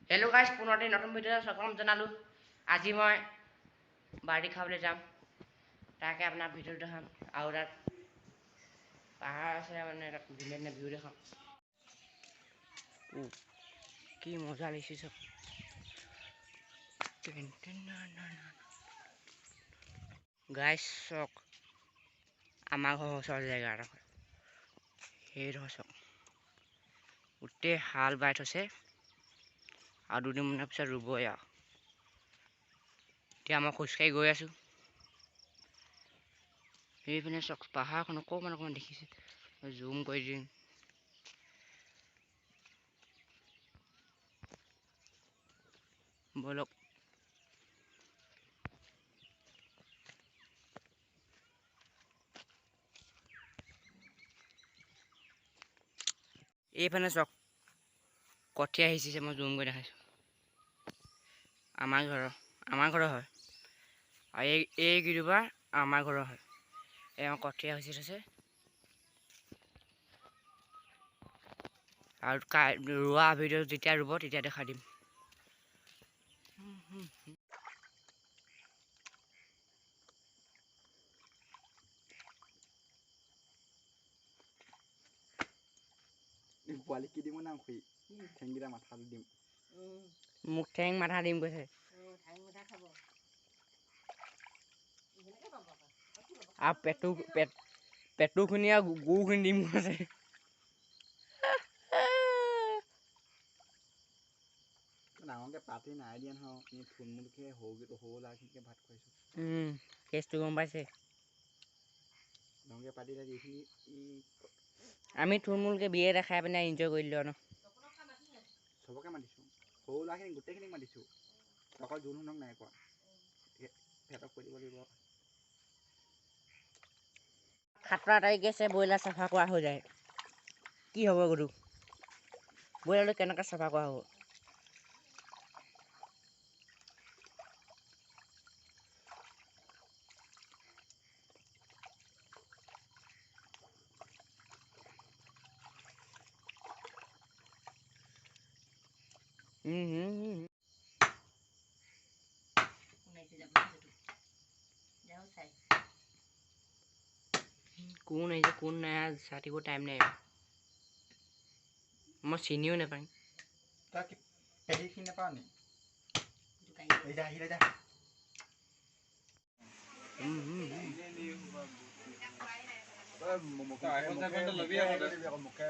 Hello' guys, পুনৰতে নতুন ভিডিঅ'ত স্বাগতম জনালোঁ। আজি মই বাৰ্ডি খাবলৈ যাম, তাকে আপোনাৰ ভিডিঅ'টো দেখাম। আৰু তাত পাহাৰ আছে, মানে তাত ধুনীয়া ধুনীয়া ভিউ দেখাম। কি মজা লাগিছে চব। গাইজ চক আমাৰ ঘৰৰ ওচৰৰ জেগা এডোখৰ, সেইডোখৰ চক গোটেই হাল বাই থৈছে আৰু 2 দিনমানৰ পিছত ৰুবই আৰু। এতিয়া মই খোজকাঢ়ি গৈ আছোঁ। সেইপিনে চক পাহাৰখন অকণমান অকণমান দেখিছে, জুম কৰি দিম। বলক এইপিনে চক কঠীয়া সিঁচিছে, মই জুম কৰি দেখাইছোঁ। আমাৰ ঘৰৰ হয়, আৰু এইকেইজোপা আমাৰ ঘৰৰ হয়। এই কঠীয়া সিঁচি থৈছে আৰু ৰোৱা ভিডিঅ' যেতিয়া ৰুব তেতিয়া দেখাই দিম। পোৱালিক দিম না ঠেংকেইটা মাথাটো দিম। মোক ঠেং মাথা দিম কৈছে। আৰু পেটু খুনি আৰু গুখিনি দিম কৈছে। ডাঙৰকে পাতি নাই দিয়া নহয়, থুলমূলকে সৰু ল'ৰাখিনিকে ভাত খুৱাইছোঁ। কেছটো গম পাইছে। ডাঙৰকে পাতিলে এইখিনি আমি থুলমূলকে বিয়ে দেখাই পিনে এনজয় কৰি দিলোঁ ন। চবকে মাতিছোঁ, সৰু ল'ৰাখিনি গোটেইখিনিক মাতিছোঁ, অকল যোনহঁতক নাই কোৱা। সিহঁতক কৈ দিব লাগিব। 7 তাৰিখে আছে, ব্ৰইলাৰ চাফা কৰা হৈ যায়। কি হ'ব গৰু ব্ৰইলাৰটো কেনেকৈ চাফা কৰা হ'ব? কোন আহিছে কোন নাই, চাই টাইম নাই। মই চিনিও নাপাওঁ। তই কি পেহীখিনি নাপাৱ নি? আহিলে যা। মুখে